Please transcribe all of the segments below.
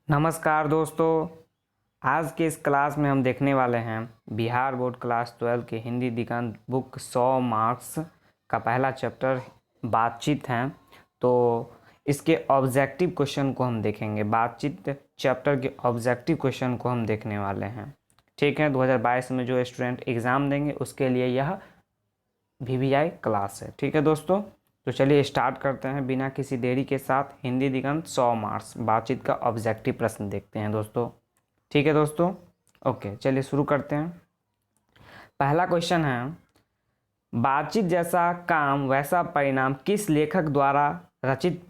नमस्कार दोस्तों। आज के इस क्लास में हम देखने वाले हैं बिहार बोर्ड क्लास 12 के हिंदी दिगंत बुक 100 मार्क्स का पहला चैप्टर बातचीत है। तो इसके ऑब्जेक्टिव क्वेश्चन को हम देखेंगे। बातचीत चैप्टर के ऑब्जेक्टिव क्वेश्चन को हम देखने वाले हैं। ठीक है, 2022 में जो स्टूडेंट एग्ज़ाम देंगे उसके लिए यह VVI क्लास है। ठीक है दोस्तों, तो चलिए स्टार्ट करते हैं बिना किसी देरी के साथ। हिंदी दिगंत 100 मार्क्स बातचीत का ऑब्जेक्टिव प्रश्न देखते हैं दोस्तों। ठीक है दोस्तों, ओके चलिए शुरू करते हैं। पहला क्वेश्चन है, बातचीत जैसा काम वैसा परिणाम किस लेखक द्वारा रचित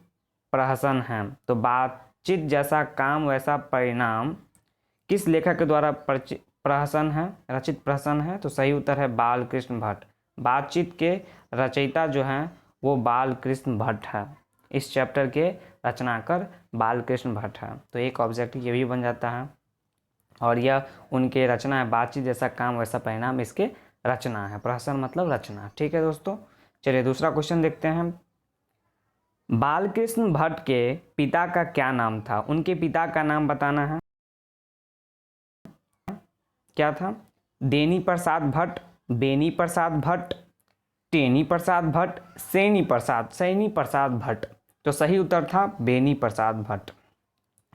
प्रहसन है। तो बातचीत जैसा काम वैसा परिणाम किस लेखक के द्वारा प्रहसन है, रचित प्रहसन है। तो सही उत्तर है बालकृष्ण भट्ट। बातचीत के रचयिता जो हैं वो बालकृष्ण भट्ट है। इस चैप्टर के रचनाकार बालकृष्ण भट्ट है। तो एक ऑब्जेक्टिव ये भी बन जाता है और यह उनके रचना है। बातचीत जैसा काम वैसा परिणाम इसके रचना है। प्रहसन मतलब रचना। ठीक है दोस्तों, चलिए दूसरा क्वेश्चन देखते हैं। बालकृष्ण भट्ट के पिता का क्या नाम था। उनके पिता का नाम बताना है। क्या था? देनी प्रसाद भट्ट, बेनी प्रसाद भट्ट, टेनी प्रसाद भट्ट, सैनी प्रसाद भट्ट। तो सही उत्तर था बेनी प्रसाद भट्ट।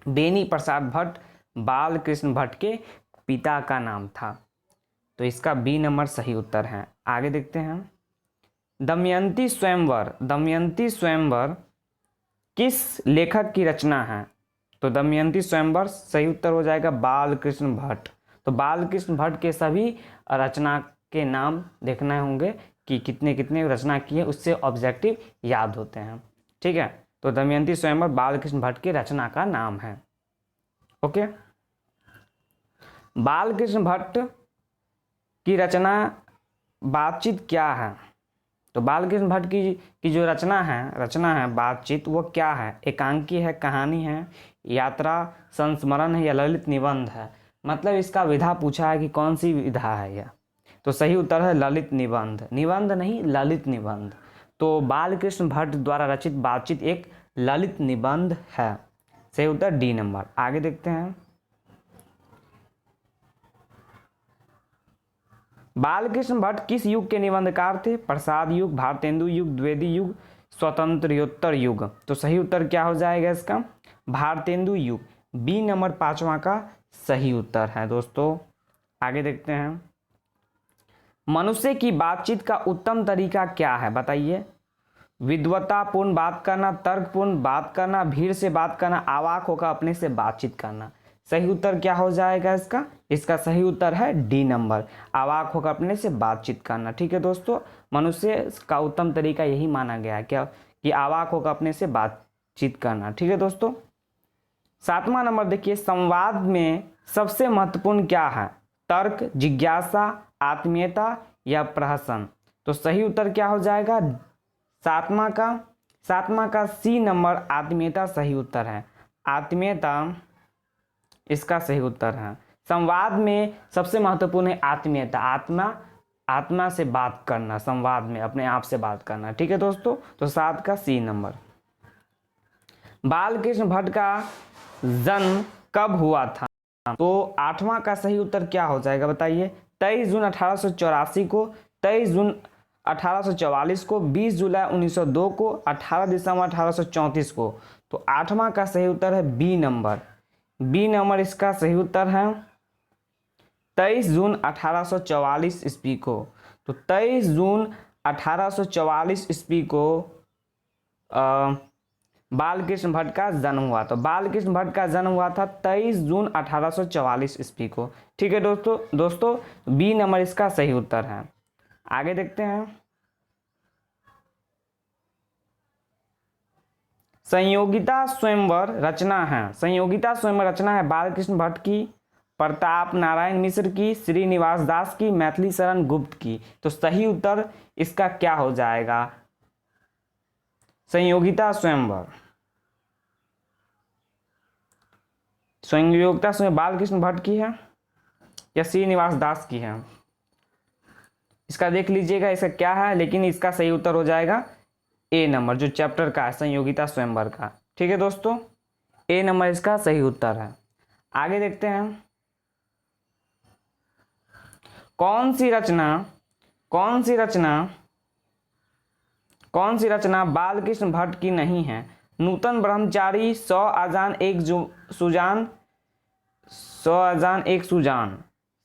बेनी प्रसाद भट्ट बालकृष्ण भट्ट के पिता का नाम था। तो इसका बी नंबर सही उत्तर है। आगे देखते हैं। दमयंती स्वयंवर, दमयंती स्वयंवर किस लेखक की रचना है। तो दमयंती स्वयंवर सही उत्तर हो जाएगा बालकृष्ण भट्ट। तो बालकृष्ण भट्ट के सभी रचना के नाम देखने होंगे कि कितने कितने रचना किए, उससे ऑब्जेक्टिव याद होते हैं। ठीक है, तो दमयंती स्वयंवर बालकृष्ण भट्ट की रचना का नाम है। ओके, बालकृष्ण भट्ट की रचना बातचीत क्या है। तो बालकृष्ण भट्ट की जो रचना है बातचीत, वो क्या है। एकांकी है, कहानी है, यात्रा, संस्मरण है या ललित निबंध है। मतलब इसका विधा पूछा है कि कौन सी विधा है यह। तो सही उत्तर है ललित निबंध। निबंध नहीं, ललित निबंध। तो बालकृष्ण भट्ट द्वारा रचित बातचीत एक ललित निबंध है। सही उत्तर डी नंबर। आगे देखते हैं। बालकृष्ण भट्ट किस युग के निबंधकार थे। प्रसाद युग, भारतेंदु युग, द्विवेदी युग, स्वतंत्रोत्तर युग। तो सही उत्तर क्या हो जाएगा इसका, भारतेंदु युग। बी नंबर पांचवा का सही उत्तर है दोस्तों। आगे देखते हैं। मनुष्य की बातचीत का उत्तम तरीका क्या है बताइए। विद्वतापूर्ण बात करना, तर्कपूर्ण बात करना, भीड़ से बात करना, अवाक होकर अपने से बातचीत करना। सही उत्तर क्या हो जाएगा इसका, इसका सही उत्तर है डी नंबर, अवाक होकर अपने से बातचीत करना। ठीक है दोस्तों, मनुष्य का उत्तम तरीका यही माना गया है क्या, कि अवाक होकर अपने से बातचीत करना। ठीक है दोस्तों, सातवां नंबर देखिए। संवाद में सबसे महत्वपूर्ण क्या है। तर्क, जिज्ञासा, आत्मीयता या प्रहसन। तो सही उत्तर क्या हो जाएगा, सातवां का सी नंबर आत्मीयता सही उत्तर है। आत्मीयता इसका सही उत्तर है। संवाद में सबसे महत्वपूर्ण है आत्मीयता, आत्मा से बात करना, संवाद में अपने आप से बात करना। ठीक है दोस्तों, तो 7 का सी नंबर। बालकृष्ण भट्ट का जन्म कब हुआ था। तो 8वां का सही उत्तर क्या हो जाएगा बताइए। 23 जून 1884 को, 23 जून 1844 को, 20 जुलाई 1902 को, 18 दिसंबर 1834 को। तो 8वां का सही उत्तर है बी नंबर। बी नंबर इसका सही उत्तर है 23 जून 1844 ईस्वी को। तो 23 जून 1844 ईस्वी को बालकृष्ण भट्ट का जन्म हुआ। तो बालकृष्ण भट्ट का जन्म हुआ था 23 जून 1844 ईस्वी को। ठीक है दोस्तों बी नंबर इसका सही उत्तर है। आगे देखते हैं। संयोगिता स्वयंवर रचना है, संयोगिता स्वयंवर रचना है बालकृष्ण भट्ट की, प्रताप नारायण मिश्र की, श्रीनिवास दास की, मैथिली शरण गुप्त की। तो सही उत्तर इसका क्या हो जाएगा, संयोगिता स्वयंवर। संयोगिता स्वयं बालकृष्ण भट्ट की है या श्रीनिवास दास की है, इसका देख लीजिएगा इसका क्या है, लेकिन इसका सही उत्तर हो जाएगा ए नंबर, जो चैप्टर का है संयोगिता स्वयंवर का। ठीक है दोस्तों, ए नंबर इसका सही उत्तर है। आगे देखते हैं, कौन सी रचना बालकृष्ण भट्ट की नहीं है? नूतन ब्रह्मचारी, 100 अजान एक सुजान,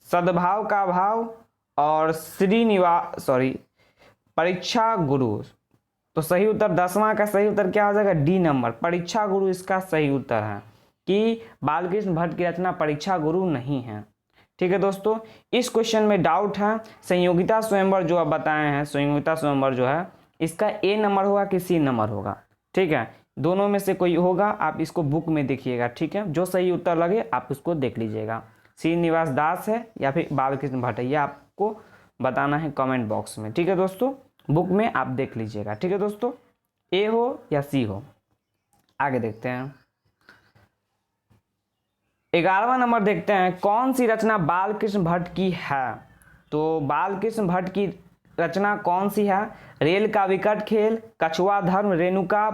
सद्भाव का भाव और परीक्षा गुरु। तो सही उत्तर 10वां का सही उत्तर क्या हो जाएगा? डी नंबर, परीक्षा गुरु इसका सही उत्तर है कि बालकृष्ण भट्ट की रचना परीक्षा गुरु नहीं है। ठीक है दोस्तों, इस क्वेश्चन में डाउट है, संयोगिता स्वयंवर जो आप बताए हैं, संयोगिता स्वयंवर जो है इसका ए नंबर होगा कि सी नंबर होगा। ठीक है, दोनों में से कोई होगा, आप इसको बुक में देखिएगा। ठीक है, जो सही उत्तर लगे आप उसको देख लीजिएगा, श्रीनिवास दास है या फिर बालकृष्ण भट्ट है, ये आपको बताना है कमेंट बॉक्स में। ठीक है दोस्तों, बुक में आप देख लीजिएगा। ठीक है दोस्तों, ए हो या सी हो। आगे देखते हैं, 11वां नंबर देखते हैं, कौन सी रचना बालकृष्ण भट्ट की है? तो बालकृष्ण भट्ट की रचना कौन सी है? रेल का विकट खेल, कछुआ धर्म, रेणुका,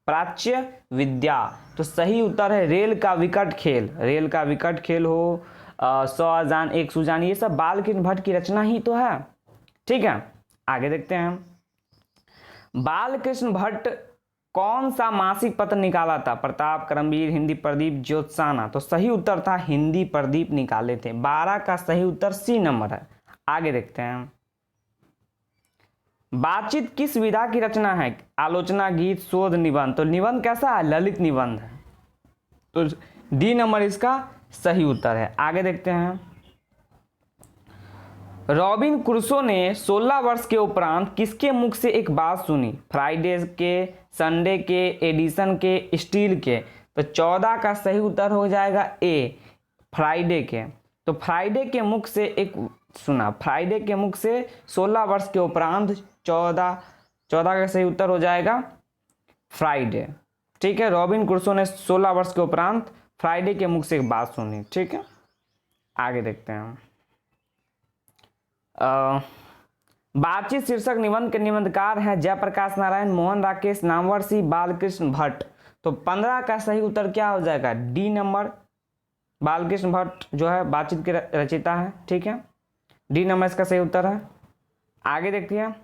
प्राच्य विद्या। तो सही उत्तर है रेल का विकट खेल। रेल का विकट खेल हो, 100 अजान एक सुजान, ये सब बालकृष्ण भट्ट की रचना ही तो है। ठीक है, आगे देखते हैं, बालकृष्ण भट्ट कौन सा मासिक पत्र निकाला था? प्रताप, करमवीर, हिंदी प्रदीप, ज्योत्साना। तो सही उत्तर था हिंदी प्रदीप निकाले थे। 12 का सही उत्तर सी नंबर है। आगे देखते हैं, बातचीत किस विधा की रचना है? आलोचना, गीत, शोध, निबंध। तो निबंध कैसा है? ललित निबंध है। तो डी नंबर इसका सही उत्तर है। आगे देखते हैं, रॉबिन क्रूसो ने 16 वर्ष के उपरांत किसके मुख से एक बात सुनी? फ्राइडे के, संडे के, एडिसन के, स्टील के। तो 14 का सही उत्तर हो जाएगा ए, फ्राइडे के। तो फ्राइडे के मुख से एक सुना, फ्राइडे के मुख से 16 वर्ष के उपरांत 14 का सही उत्तर हो जाएगा फ्राइडे। ठीक है, रॉबिन क्रूसो ने 16 वर्ष के उपरांत फ्राइडे के मुख से एक बात सुनी। ठीक है, आगे देखते हैं, बातचीत शीर्षक निबंध के निबंधकार हैं जयप्रकाश नारायण, मोहन राकेश, नामवर सिंह, बालकृष्ण भट्ट। तो 15 का सही उत्तर क्या हो जाएगा? डी नंबर, बालकृष्ण भट्ट जो है बातचीत के रचयिता है। ठीक है, डी नंबर इसका सही उत्तर है। आगे देखते हैं,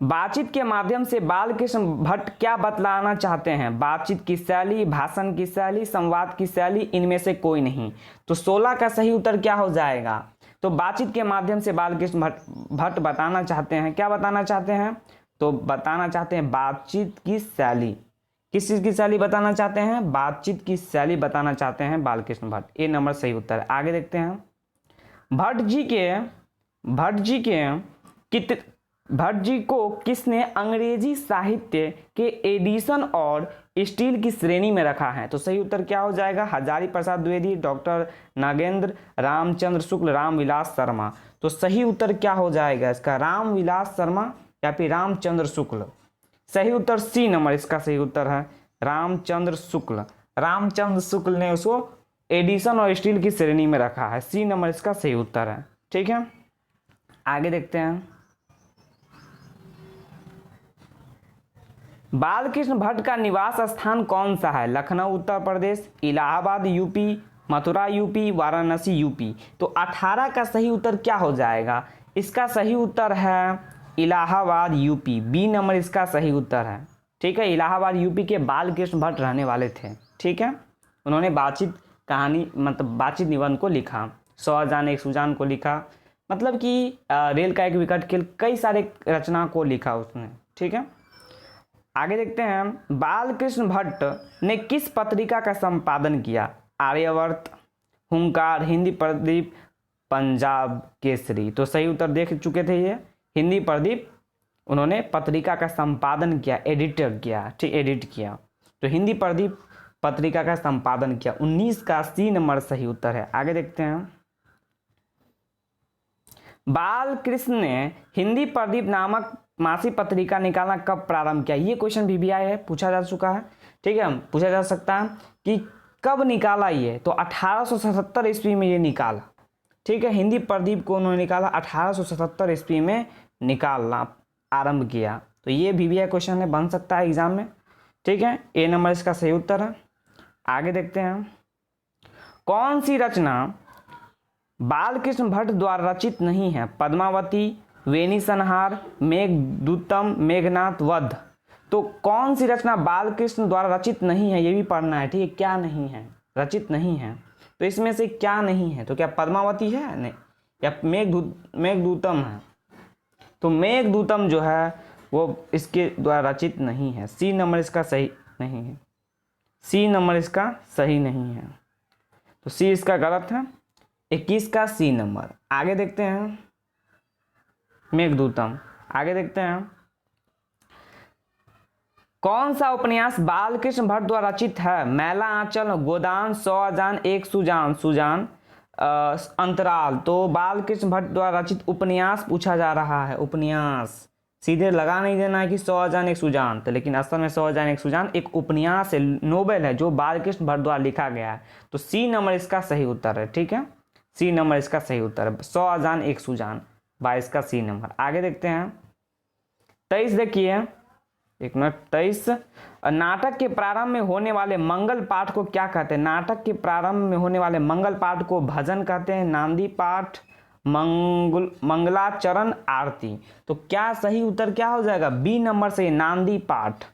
बातचीत के माध्यम से बालकृष्ण भट्ट क्या बतलाना चाहते हैं? बातचीत की शैली, भाषण की शैली, संवाद की शैली, इनमें से कोई नहीं। तो 16 का सही उत्तर क्या हो जाएगा? तो बातचीत के माध्यम से बालकृष्ण भट्ट बताना चाहते हैं, क्या बताना चाहते हैं? तो बताना चाहते हैं बातचीत की शैली। किस चीज की शैली बताना चाहते हैं? बातचीत की शैली बताना चाहते हैं बालकृष्ण भट्ट। ए नंबर सही उत्तर है। आगे देखते हैं, भट्ट जी को किसने अंग्रेजी साहित्य के एडिशन और स्टील की श्रेणी में रखा है? तो सही उत्तर क्या हो जाएगा? हजारी प्रसाद द्विवेदी, डॉक्टर नागेंद्र, रामचंद्र शुक्ल, रामविलास शर्मा। तो सही उत्तर क्या हो जाएगा इसका? रामविलास शर्मा या फिर रामचंद्र शुक्ल। सही उत्तर सी नंबर इसका सही उत्तर है, रामचंद्र शुक्ल। रामचंद्र शुक्ल ने उसको एडिशन और स्टील की श्रेणी में रखा है। सी नंबर इसका सही उत्तर है। ठीक है, आगे देखते हैं, बालकृष्ण भट्ट का निवास स्थान कौन सा है? Lucknow Uttar Pradesh, Allahabad UP, Mathura UP, Varanasi UP. तो 18 का सही उत्तर क्या हो जाएगा? इसका सही उत्तर है इलाहाबाद यूपी। बी नंबर इसका सही उत्तर है। ठीक है, इलाहाबाद यूपी के बालकृष्ण भट्ट रहने वाले थे। ठीक है, उन्होंने बातचीत कहानी मतलब बातचीत निबंध को लिखा, 100 अजान एक सुजान को लिखा, मतलब कि रेल का एक विकट खेल, कई सारे रचना को लिखा उसने। ठीक है, आगे देखते हैं, बालकृष्ण भट्ट ने किस पत्रिका का संपादन किया? आर्यावर्त, हुंकार, हिंदी प्रदीप, पंजाब केसरी। तो सही उत्तर देख चुके थे ये, हिंदी प्रदीप उन्होंने पत्रिका का संपादन किया, एडिटर किया। ठीक, एडिट किया। तो हिंदी प्रदीप पत्रिका का संपादन किया। 19 का सी नंबर सही उत्तर है। आगे देखते हैं, बालकृष्ण ने हिंदी प्रदीप नामक मासिक पत्रिका निकालना कब प्रारंभ किया? ये क्वेश्चन भी आया है, पूछा जा चुका है। ठीक है, पूछा जा सकता है कि कब निकाला ये? तो 1877 ईस्वी में ये निकाला। ठीक है, हिंदी प्रदीप को उन्होंने निकाला 1877 ईस्वी में निकालना आरंभ किया। तो ये भी क्वेश्चन है, बन सकता है एग्जाम में। ठीक है, ए नंबर इसका सही उत्तर है। आगे देखते हैं, कौन सी रचना बालकृष्ण भट्ट द्वारा रचित नहीं है? पद्मावती, वेणी संहार, मेघदूतम, मेघनाथ वध। तो कौन सी रचना बालकृष्ण द्वारा रचित नहीं है, ये भी पढ़ना है, ठीक है। क्या नहीं है, रचित नहीं है, तो इसमें से क्या नहीं है? तो क्या पद्मावती है नहीं, या मेघदूतम है? तो मेघदूतम जो है वो इसके द्वारा रचित नहीं है। सी नंबर इसका सही नहीं है, सी नंबर इसका सही नहीं है, तो सी इसका गलत है। 21 का सी नंबर। आगे देखते हैं, मेघदूतम। आगे देखते हैं, कौन सा उपन्यास बालकृष्ण भट्ट द्वारा रचित है? मैला आंचल, गोदान, 100 अजान, एक सुजान, अंतराल। तो बालकृष्ण भट्ट द्वारा रचित उपन्यास पूछा जा रहा है, उपन्यास। सीधे लगा नहीं देना है कि 100 अजान एक सुजान, तो लेकिन असल में 100 अजान एक सुजान एक उपन्यास है, नोवेल है, जो बालकृष्ण भट्ट द्वारा लिखा गया है। तो सी नंबर इसका सही उत्तर है, ठीक है, सी नंबर इसका सही उत्तर है। 100 अजान एक सुजान, 22 का सी नंबर। आगे देखते हैं, 23 देखिए, एक मिनट, 23, नाटक के प्रारंभ में होने वाले मंगल पाठ को क्या कहते हैं? नाटक के प्रारंभ में होने वाले मंगल पाठ को भजन कहते हैं, नांदी पाठ, मंगलाचरण, आरती। तो क्या सही उत्तर क्या हो जाएगा? बी नंबर से, नांदी पाठ।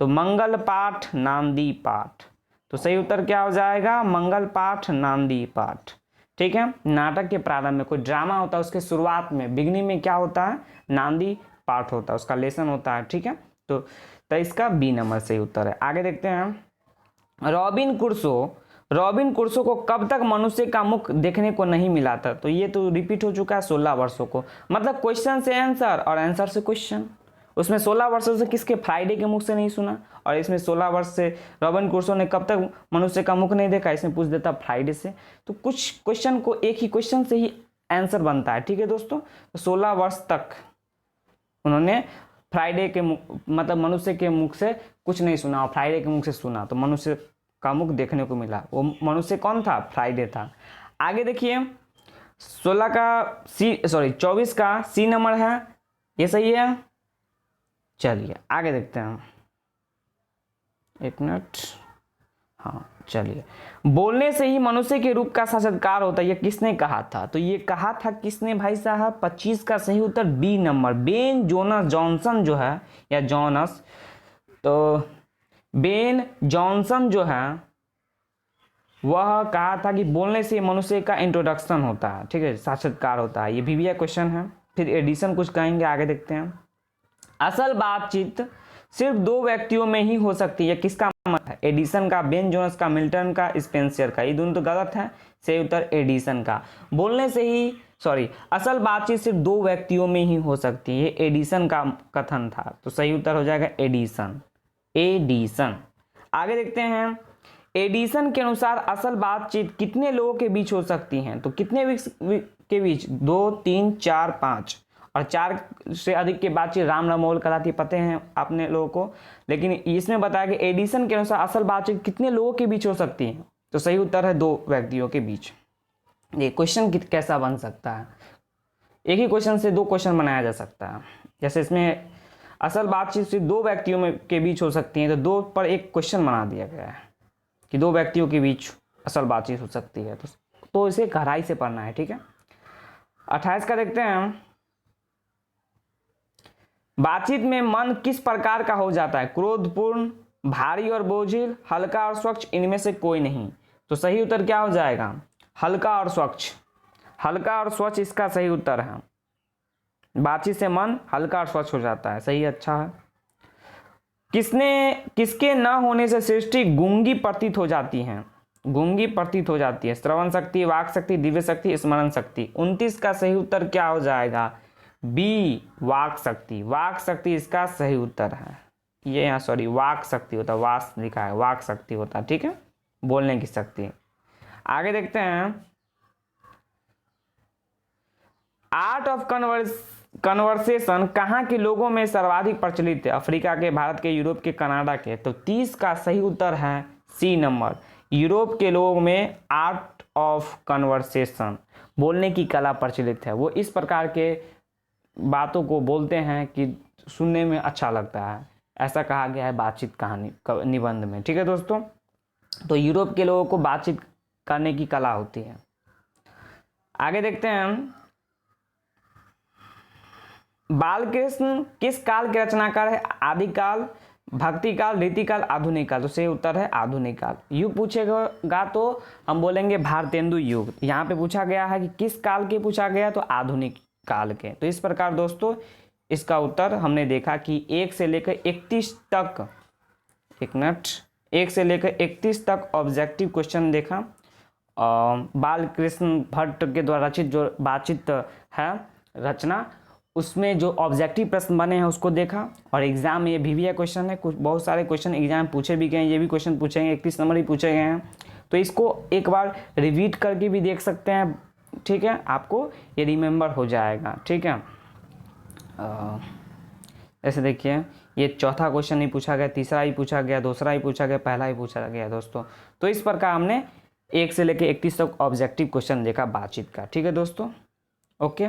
तो मंगल पाठ, नांदी पाठ, तो सही उत्तर क्या हो जाएगा? मंगल पाठ, नांदी पाठ, ठीक है। नाटक के प्रारंभ में कोई ड्रामा होता है, उसके शुरुआत में, बिगनिंग में क्या होता है? नांदी पाठ होता है, उसका लेसन होता है, ठीक है। तो इसका बी नंबर सही उत्तर है। आगे देखते हैं, रॉबिन क्रूसो को कब तक मनुष्य का मुख देखने को नहीं मिला था? तो ये तो रिपीट हो चुका है 16 वर्षों को, मतलब क्वेश्चन से आंसर और आंसर से क्वेश्चन। उसमें 16 वर्षों से किसके? फ्राइडे के मुख से नहीं सुना, और इसमें 16 वर्ष से रॉबिन क्रूसो ने कब तक मनुष्य का मुख नहीं देखा, इसमें पूछ देता फ्राइडे से। तो कुछ क्वेश्चन को एक ही क्वेश्चन से ही आंसर बनता है, ठीक है दोस्तों। तो 16 वर्ष तक उन्होंने फ्राइडे के मतलब मनुष्य के मुख से कुछ नहीं सुना, और फ्राइडे के मुख से सुना, तो मनुष्य का मुख देखने को मिला। वो मनुष्य कौन था? फ्राइडे था। आगे देखिए, 24 का सी नंबर है, ये सही है। चलिए आगे देखते हैं, एक मिनट, हाँ चलिए। बोलने से ही मनुष्य के रूप का साक्षात्कार होता है, ये किसने कहा था? तो ये कहा था किसने भाई साहब? 25 का सही उत्तर B number, Ben Jonas Johnson जो है, या जॉनस, तो बेन जॉनसन जो है वह कहा था कि बोलने से मनुष्य का इंट्रोडक्शन होता है, ठीक है, साक्षात्कार होता है। ये भी क्वेश्चन है। फिर एडिशन कुछ कहेंगे, आगे देखते हैं। असल बातचीत सिर्फ 2 व्यक्तियों में ही हो सकती है, किसका मत है? एडिसन का, बेन जोनस का, मिल्टन का, स्पेंसर का। ये दोनों तो गलत है, सही उत्तर एडिसन का। बोलने से ही असल बातचीत सिर्फ 2 व्यक्तियों में ही हो सकती है, एडिसन का कथन था, तो सही उत्तर हो जाएगा एडिसन, एडिसन। आगे देखते हैं, एडिसन के अनुसार असल बातचीत कितने लोगों के बीच हो सकती हैं? तो कितने के बीच? 2, 3, 4, 5, और 4 से अधिक के बातचीत राम रमोल कराती, पते हैं आपने लोगों को। लेकिन इसमें बताया कि एडिसन के अनुसार असल बातचीत कितने लोगों के बीच हो सकती है, तो सही उत्तर है 2 व्यक्तियों के बीच। ये क्वेश्चन कैसा बन सकता है? एक ही क्वेश्चन से 2 क्वेश्चन बनाया जा सकता है। जैसे इसमें असल बातचीत सिर्फ 2 व्यक्तियों में के बीच हो सकती है, तो 2 पर एक क्वेश्चन बना दिया गया है कि 2 व्यक्तियों के बीच असल बातचीत हो सकती है, तो इसे गहराई से पढ़ना है, ठीक है। 28 का देखते हैं, बातचीत में मन किस प्रकार का हो जाता है? क्रोधपूर्ण, भारी और बोझिल, हल्का और स्वच्छ, इनमें से कोई नहीं। तो सही उत्तर क्या हो जाएगा? हल्का और स्वच्छ, हल्का और स्वच्छ इसका सही उत्तर है। बातचीत से मन हल्का और स्वच्छ हो जाता है, सही, अच्छा है। किसके न होने से सृष्टि गूंगी प्रतीत हो जाती है? गूंगी प्रतीत हो जाती है। श्रवण शक्ति, वाक शक्ति, दिव्य शक्ति, स्मरण शक्ति। 29 का सही उत्तर क्या हो जाएगा? बी, वाक शक्ति, वाक शक्ति इसका सही उत्तर है। ये यहाँ वाक शक्ति होता है, वास लिखा है, वाक शक्ति होता है, ठीक है, बोलने की शक्ति। आगे देखते हैं, आर्ट ऑफ कन्वर्सेशन कहाँ के लोगों में सर्वाधिक प्रचलित है? अफ्रीका के, भारत के, यूरोप के, कनाडा के। तो 30 का सही उत्तर है सी नंबर, यूरोप के लोगों में आर्ट ऑफ कन्वर्सेशन, बोलने की कला प्रचलित है। वो इस प्रकार के बातों को बोलते हैं कि सुनने में अच्छा लगता है, ऐसा कहा गया है बातचीत कहानी निबंध में। ठीक है दोस्तों, तो यूरोप के लोगों को बातचीत करने की कला होती है। आगे देखते हैं हम, बालकृष्ण किस काल के रचनाकार है? आदिकाल, भक्तिकाल, रीतिकाल, आधुनिक काल। तो सही उत्तर है आधुनिक काल। युग पूछेगा तो हम बोलेंगे भारतेंदु युग। यहाँ पे पूछा गया है कि किस काल के पूछा गया, तो आधुनिक काल के। तो इस प्रकार दोस्तों इसका उत्तर हमने देखा कि 1 से लेकर 31 तक, एक मिनट, 1 से लेकर 31 तक ऑब्जेक्टिव क्वेश्चन देखा। बालकृष्ण भट्ट के द्वारा रचित जो बातचीत है रचना, उसमें जो ऑब्जेक्टिव प्रश्न बने हैं उसको देखा। और एग्जाम में ये भी क्वेश्चन है, कुछ बहुत सारे क्वेश्चन एग्जाम पूछे भी गए हैं, ये भी क्वेश्चन पूछेंगे, 31 नंबर ही पूछे गए हैं। तो इसको एक बार रिवीट करके भी देख सकते हैं। ठीक है, आपको ये रिमेंबर हो जाएगा। ठीक है, ऐसे देखिए ये चौथा क्वेश्चन ही पूछा गया, तीसरा ही पूछा गया, दूसरा ही पूछा गया, पहला ही पूछा गया दोस्तों। तो इस प्रकार हमने 1 से लेकर 31 तक ऑब्जेक्टिव क्वेश्चन देखा बातचीत का। ठीक है दोस्तों, ओके।